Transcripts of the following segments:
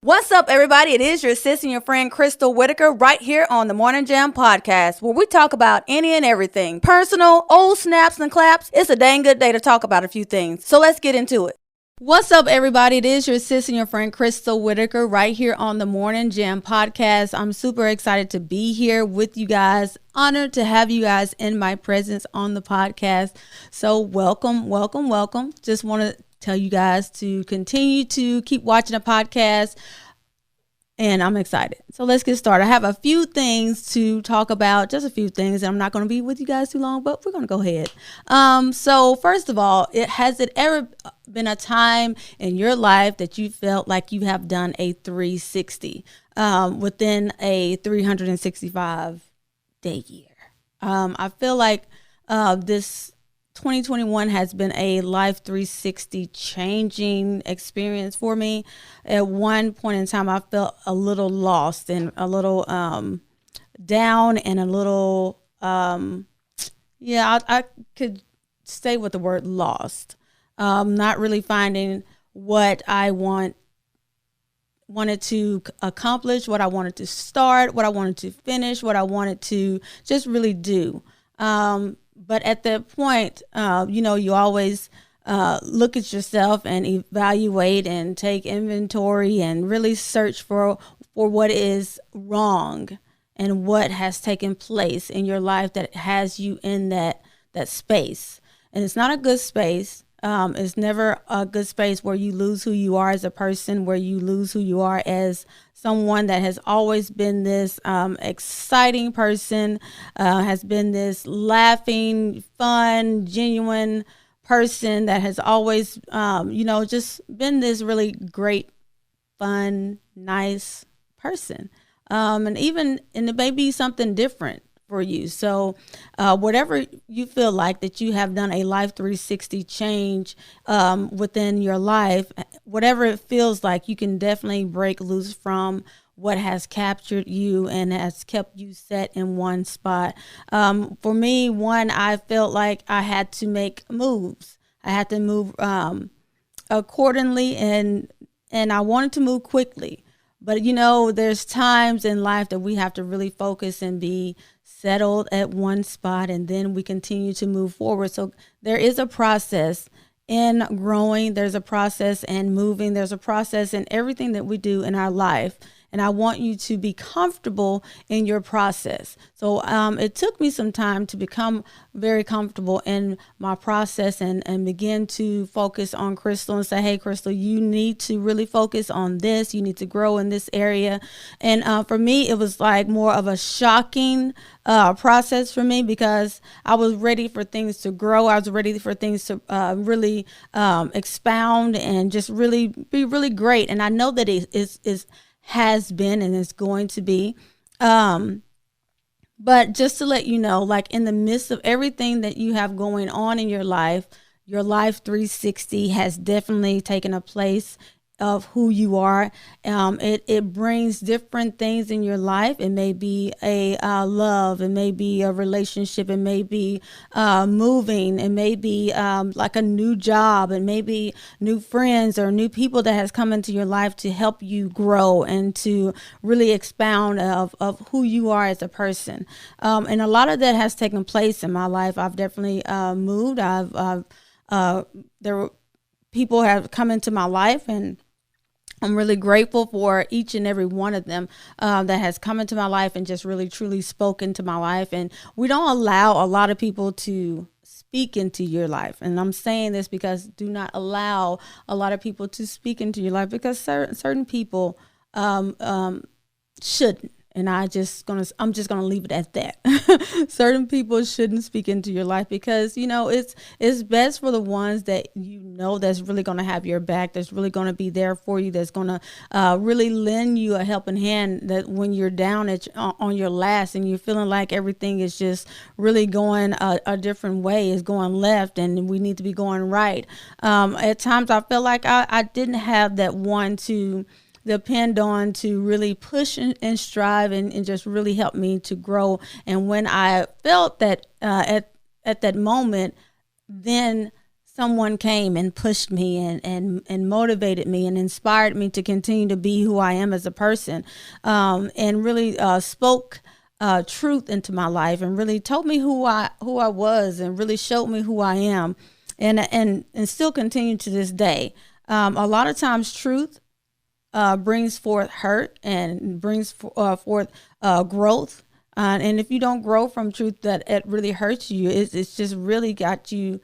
What's up, everybody? It is your sis and your friend Crystal Whitaker right here on the Morning Jam podcast, where we talk about any and everything. Personal, old snaps and claps. It's a dang good day to talk about a few things. So let's get into it. What's up, everybody? It is your sis and your friend Crystal Whitaker right here on the Morning Jam podcast. I'm super excited to be here with you guys. Honored to have you guys in my presence on the podcast. So welcome. Just want to tell you guys to continue to keep watching the podcast, and I'm excited. So let's get started. I have a few things to talk about, just a few things. I'm not going to be with you guys too long, but we're going to go ahead. So first of all, has it ever been a time in your life that you felt like you have done a 360 within a 365 day year? I feel like this 2021 has been a life 360 changing experience for me. At one point in time, I felt a little lost and a little down and a little, I could stay with the word lost. Not really finding what I wanted to accomplish, what I wanted to start, what I wanted to finish, what I wanted to just really do. But at that point, you always look at yourself and evaluate and take inventory and really search for what is wrong and what has taken place in your life that has you in that space. And it's not a good space. It's never a good space where you lose who you are as a person, where you lose who you are as someone that has always been this exciting person, has been this laughing, fun, genuine person that has always, just been this really great, fun, nice person. And it may be something different for you. So whatever you feel like that you have done a life 360 change within your life, whatever it feels like, you can definitely break loose from what has captured you and has kept you set in one spot. For me, I felt like I had to make moves. I had to move accordingly, and I wanted to move quickly. But, there's times in life that we have to really focus and be settled at one spot, and then we continue to move forward. So there is a process in growing. There's a process in moving. There's a process in everything that we do in our life. And I want you to be comfortable in your process. So it took me some time to become very comfortable in my process and begin to focus on Crystal and say, hey, Crystal, you need to really focus on this. You need to grow in this area. And for me, it was like more of a shocking process for me, because I was ready for things to grow. I was ready for things to really expound and just really be really great. And I know that it has been and is going to be. But just to let you know, like in the midst of everything that you have going on in your life 360 has definitely taken a place of who you are. It brings different things in your life. It may be a love, it may be a relationship, it may be moving, it may be like a new job, it may be new friends or new people that has come into your life to help you grow and to really expound of who you are as a person. And a lot of that has taken place in my life. I've definitely moved. People have come into my life, and I'm really grateful for each and every one of them that has come into my life and just really truly spoken to my life. And we don't allow a lot of people to speak into your life. And I'm saying this because do not allow a lot of people to speak into your life, because certain people shouldn't. And I'm just gonna leave it at that. Certain people shouldn't speak into your life, because it's best for the ones that that's really gonna have your back, that's really gonna be there for you, that's gonna really lend you a helping hand. That when you're down on your last and you're feeling like everything is just really going a different way, is going left, and we need to be going right. At times I feel like I didn't have that one to depend on to really push and strive and just really help me to grow. And when I felt that at that moment, then someone came and pushed me and motivated me and inspired me to continue to be who I am as a person, and really spoke truth into my life and really told me who I was and really showed me who I am, and still continue to this day. A lot of times, truth brings forth hurt and brings forth growth. And if you don't grow from truth, that it really hurts you. It's just really got you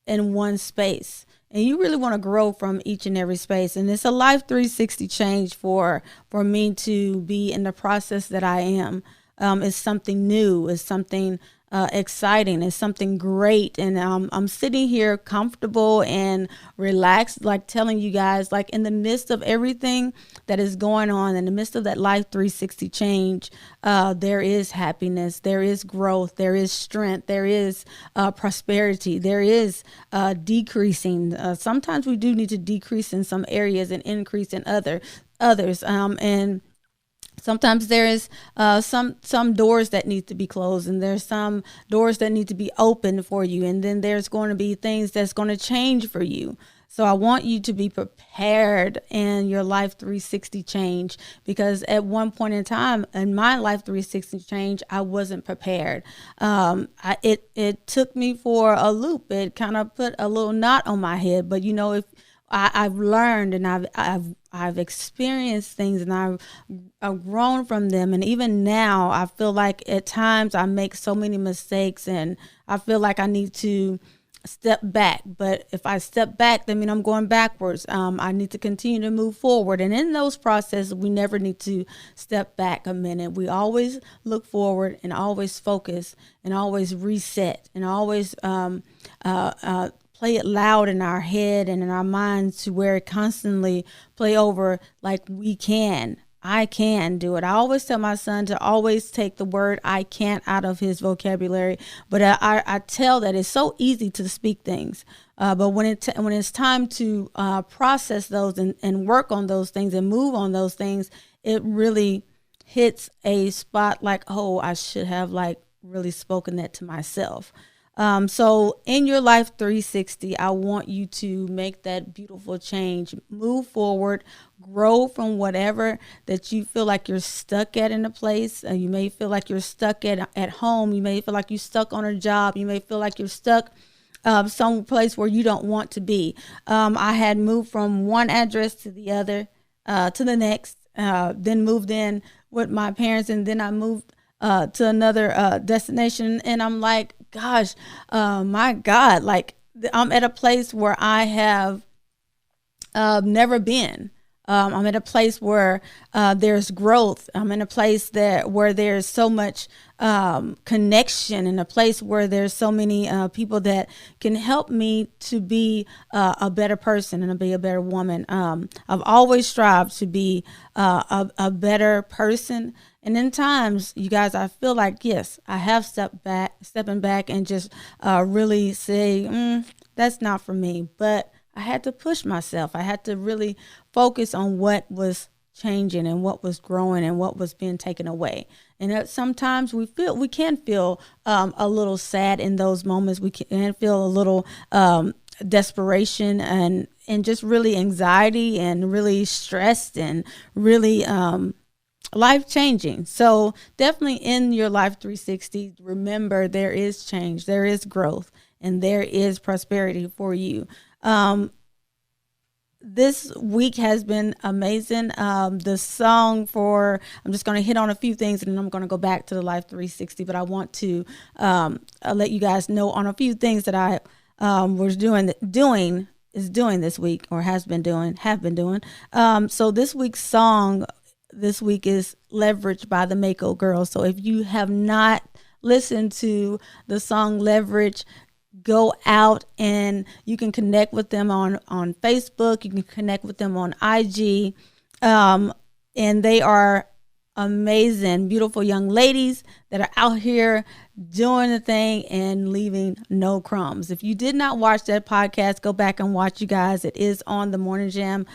in one space. And you really want to grow from each and every space. And it's a life 360 change for me to be in the process that I am. It's something new. It's something exciting. It's something great. And I'm sitting here comfortable and relaxed, like telling you guys, like in the midst of everything that is going on, in the midst of that life 360 change, there is happiness, there is growth, there is strength, there is prosperity, there is decreasing. Sometimes we do need to decrease in some areas and increase in others. And sometimes there is some doors that need to be closed, and there's some doors that need to be opened for you, and then there's going to be things that's going to change for you. So I want you to be prepared in your life 360 change, because at one point in time in my life 360 change, I wasn't prepared. It took me for a loop. It kind of put a little knot on my head, but if I've learned and I've experienced things, and I've grown from them. And even now, I feel like at times I make so many mistakes, and I feel like I need to step back. But if I step back, that means I'm going backwards. I need to continue to move forward. And in those processes, we never need to step back a minute. We always look forward and always focus and always reset and always play it loud in our head and in our minds, to where it constantly play over like I can do it. I always tell my son to always take the word I can't out of his vocabulary, but I tell that it's so easy to speak things, but when it's time to process those and work on those things and move on those things, it really hits a spot like, oh, I should have like really spoken that to myself. So in your life 360, I want you to make that beautiful change, move forward, grow from whatever that you feel like you're stuck at in a place. You may feel like you're stuck at home. You may feel like you're stuck on a job. You may feel like you're stuck some place where you don't want to be. I had moved from one address to the other, to the next, then moved in with my parents, and then I moved to another destination. And I'm like, gosh, my God, like I'm at a place where I have never been. I'm at a place where there's growth. I'm in a place where there's so much connection, in a place where there's so many people that can help me to be a better person and to be a better woman. I've always strived to be a better person. And in times, you guys, I feel like, yes, I have stepping back and just really say, that's not for me. But I had to push myself. I had to really focus on what was changing and what was growing and what was being taken away. And sometimes we can feel a little sad in those moments. We can feel a little desperation and just really anxiety and really stressed and really life changing. So definitely in your life 360, remember there is change, there is growth, and there is prosperity for you. This week has been amazing. The song I'm just going to hit on a few things, and then I'm going to go back to the Life 360, but I want to let you guys know on a few things that I was doing this week, or have been doing. So this week's song this week is Leverage by the Mako Girls. So if you have not listened to the song Leverage, go out and you can connect with them on Facebook. You can connect with them on IG. And they are amazing, beautiful young ladies that are out here doing the thing and leaving no crumbs. If you did not watch that podcast, go back and watch, you guys. It is on the Morning Jam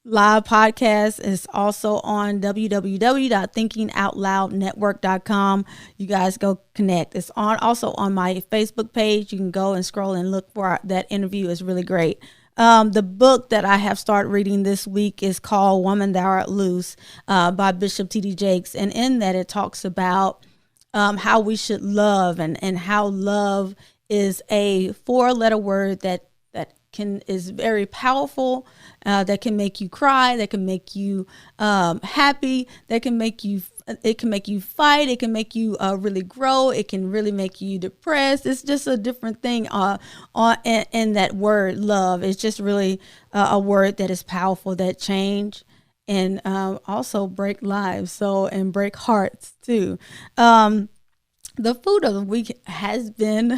live podcast is also on www.thinkingoutloudnetwork.com. You guys go connect. It's also on my Facebook page. You can go and scroll and look for that interview. It's really great. The book that I have started reading this week is called Woman Thou Art Loose by Bishop T.D. Jakes. And in that, it talks about how we should love and how love is a 4-letter word that is very powerful, that can make you cry, that can make you happy, that can make you it can make you fight, it can make you really grow, it can really make you depressed. It's just a different thing in that word love. It's just really a word that is powerful, that change and also break lives, and break hearts too. The food of the week has been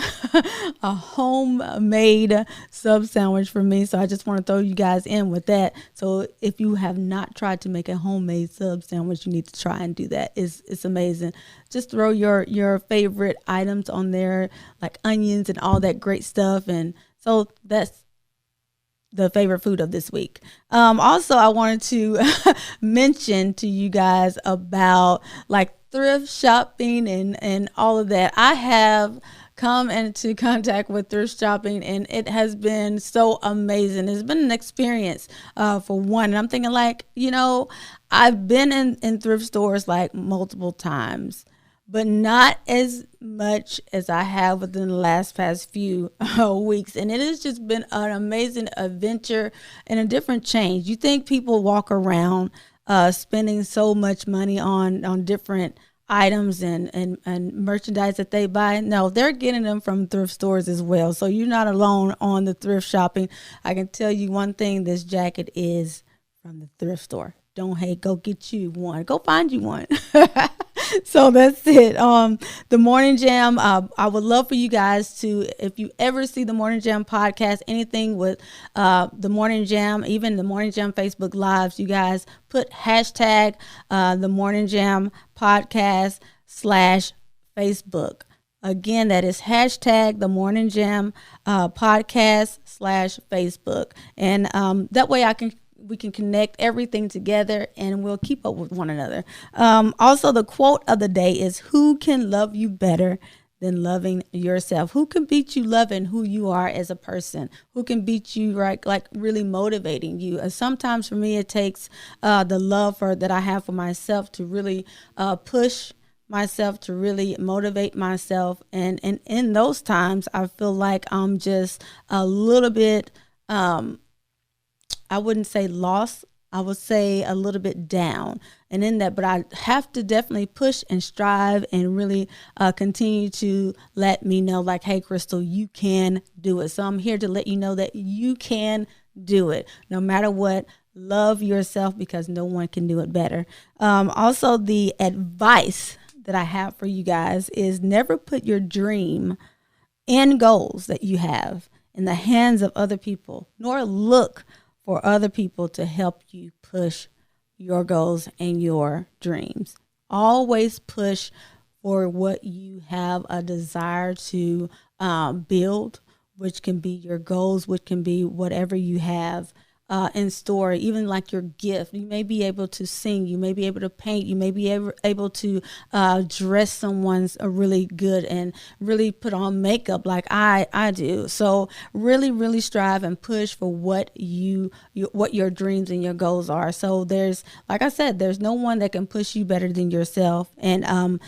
a homemade sub sandwich for me. So I just want to throw you guys in with that. So if you have not tried to make a homemade sub sandwich, you need to try and do that. It's amazing. Just throw your favorite items on there, like onions and all that great stuff. And so that's the favorite food of this week. Also, I wanted to mention to you guys about like thrift shopping and all of that. I have come into contact with thrift shopping and it has been so amazing. It's been an experience for one. And I'm thinking like, I've been in thrift stores like multiple times, but not as much as I have within the past few weeks. And it has just been an amazing adventure and a different change. You think people walk around spending so much money on different items and merchandise that they buy? No, they're getting them from thrift stores as well. So you're not alone on the thrift shopping. I can tell you one thing, this jacket is from the thrift store. Don't hate, go get you one. Go find you one. So that's it. The Morning Jam, I would love for you guys to, if you ever see the Morning Jam podcast, anything with the Morning Jam, even the Morning Jam Facebook Lives, you guys put hashtag the Morning Jam podcast /Facebook. Again, that is hashtag the Morning Jam podcast /Facebook. And that way we can connect everything together and we'll keep up with one another. Also, the quote of the day is, who can love you better than loving yourself? Who can beat you loving who you are as a person? Who can beat you like really motivating you? Sometimes for me, it takes the love that I have for myself to really push myself, to really motivate myself. And in those times, I feel like I'm just a little bit I wouldn't say lost. I would say a little bit down. And in that, but I have to definitely push and strive and really continue to let me know like, hey, Crystal, you can do it. So I'm here to let you know that you can do it no matter what. Love yourself because no one can do it better. Also, the advice that I have for you guys is never put your dream and goals that you have in the hands of other people, nor look for other people to help you push your goals and your dreams. Always push for what you have a desire to build, which can be your goals, which can be whatever you have in store, even like your gift. You may be able to sing, you may be able to paint, you may be able to dress someone's really good and really put on makeup like I do. So really, really strive and push for what what your dreams and your goals are. So there's, like I said, there's no one that can push you better than yourself. And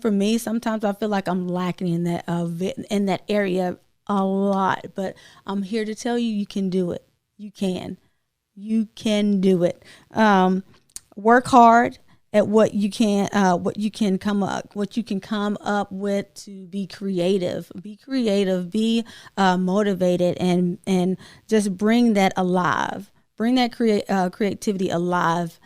for me, sometimes I feel like I'm lacking in that area a lot, but I'm here to tell you, you can do it. You can do it. Work hard at what you can come up with, to be creative, be motivated, and just bring that alive. Bring that creativity alive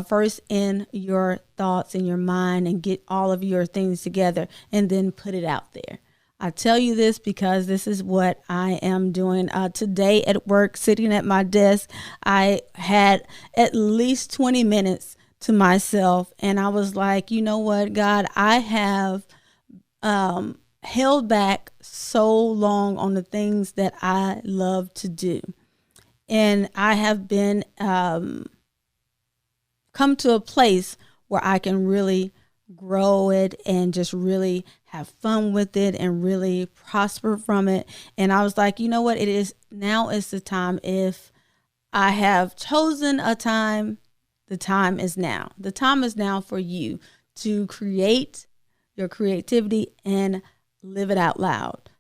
first in your thoughts, in your mind, and get all of your things together and then put it out there. I tell you this because this is what I am doing today at work, sitting at my desk. I had at least 20 minutes to myself, and I was like, you know what, God, I have held back so long on the things that I love to do. And I have been come to a place where I can really grow it and just really have fun with it and really prosper from it. And I was like, you know what? Now is the time. If I have chosen a time, the time is now. The time is now for you to create your creativity and live it out loud.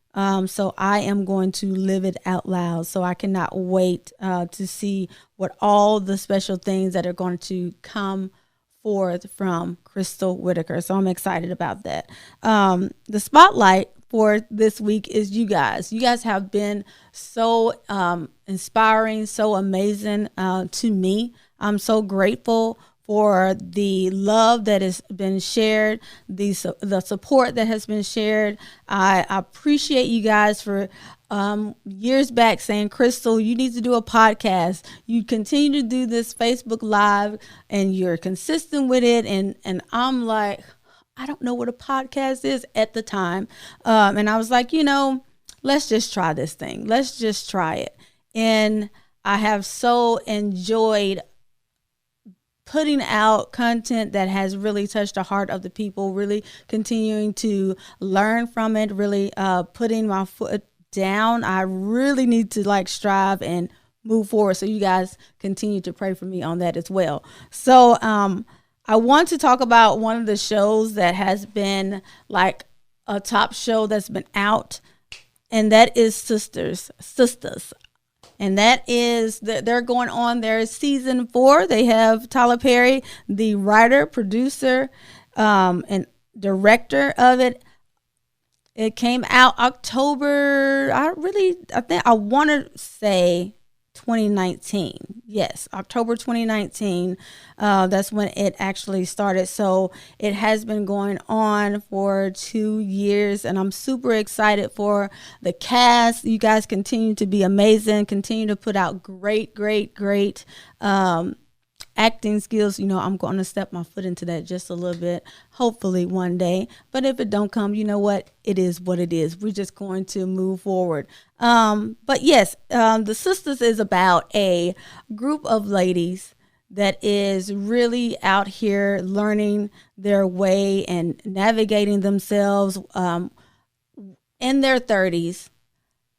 So I am going to live it out loud. So I cannot wait to see what all the special things that are going to come forth from Crystal Whitaker. So I'm excited about that. The spotlight for this week is you guys. You guys have been so inspiring, so amazing to me. I'm so grateful for the love that has been shared, the support that has been shared. I appreciate you guys for years back saying, Crystal, you need to do a podcast. You continue to do this Facebook Live and you're consistent with it. And I'm like, I don't know what a podcast is at the time. And I was like, let's just try this thing. Let's just try it. And I have so enjoyed putting out content that has really touched the heart of the people, really continuing to learn from it, really putting my foot down. I really need to strive and move forward. So you guys continue to pray for me on that as well. So I want to talk about one of the shows that has been like a top show that's been out, and that is Sisters. And that is, they're going on their season 4. They have Tyler Perry, the writer, producer, and director of it. It came out October, I want to say 2019. Yes, October 2019. That's when it actually started. So it has been going on for 2 years, and I'm super excited for the cast. You guys continue to be amazing. Continue to put out great acting skills. I'm going to step my foot into that just a little bit, hopefully one day. But if it don't come, you know what? It is what it is. We're just going to move forward. But yes, the Sisters is about a group of ladies that is really out here learning their way and navigating themselves in their 30s,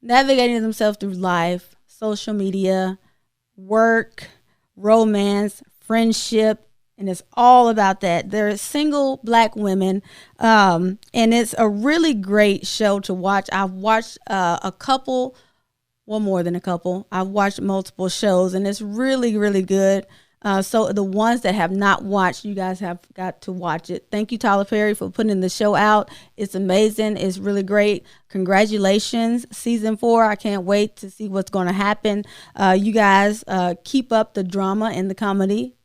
navigating themselves through life, social media, work, romance, friendship, and it's all about that. They're single Black women, and it's a really great show to watch. I've watched more than a couple. I've watched multiple shows, and it's really good. So the ones that have not watched, you guys have got to watch it. Thank you, Tyler Perry, for putting the show out. It's amazing. It's really great. Congratulations, season 4. I can't wait to see what's going to happen. You guys keep up the drama and the comedy.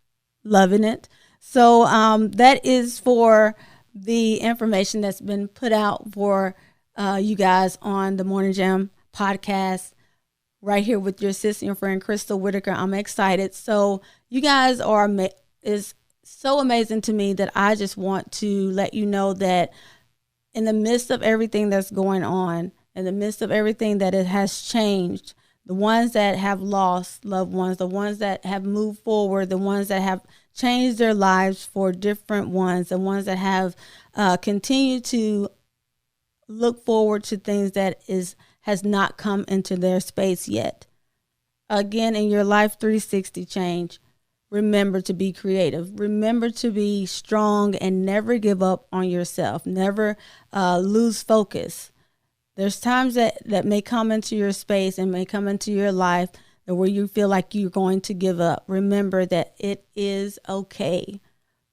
Loving it. So that is for the information that's been put out for you guys on the Morning Jam podcast right here with your sister and your friend Crystal Whitaker. I'm excited. So you guys is so amazing to me that I just want to let you know that in the midst of everything that's going on, in the midst of everything that it has changed, the ones that have lost loved ones, the ones that have moved forward, the ones that have changed their lives for different ones, the ones that have continued to look forward to things that has not come into their space yet. Again, in your life 360 change, remember to be creative. Remember to be strong and never give up on yourself. Never lose focus. There's times that may come into your space and may come into your life where you feel like you're going to give up. Remember that it is okay.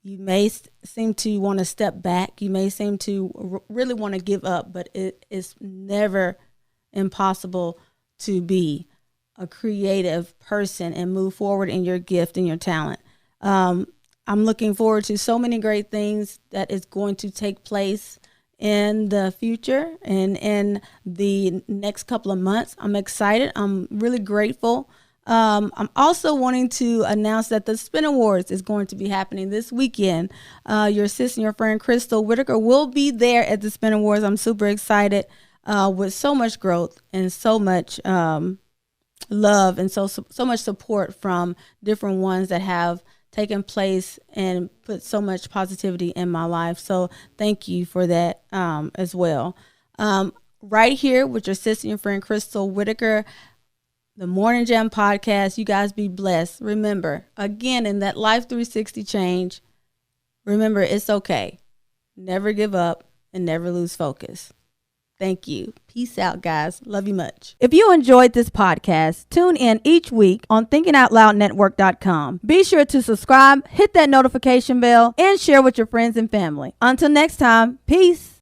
You may seem to want to step back. You may seem to really want to give up, but it is never impossible to be a creative person and move forward in your gift and your talent. I'm looking forward to so many great things that is going to take place in the future and in the next couple of months. I'm excited. I'm really grateful. I'm also wanting to announce that the Spin Awards is going to be happening this weekend. Your sister and your friend Crystal Whitaker will be there at the Spin Awards. I'm super excited with so much growth and so much love and so much support from different ones that have taken place and put so much positivity in my life. So thank you for that as well. Right here with your sister and friend Crystal Whitaker, the Morning Jam podcast. You guys be blessed. Remember, again, in that Life 360 change, remember, it's okay. Never give up and never lose focus. Thank you. Peace out, guys. Love you much. If you enjoyed this podcast, tune in each week on thinkingoutloudnetwork.com. Be sure to subscribe, hit that notification bell, and share with your friends and family. Until next time, peace.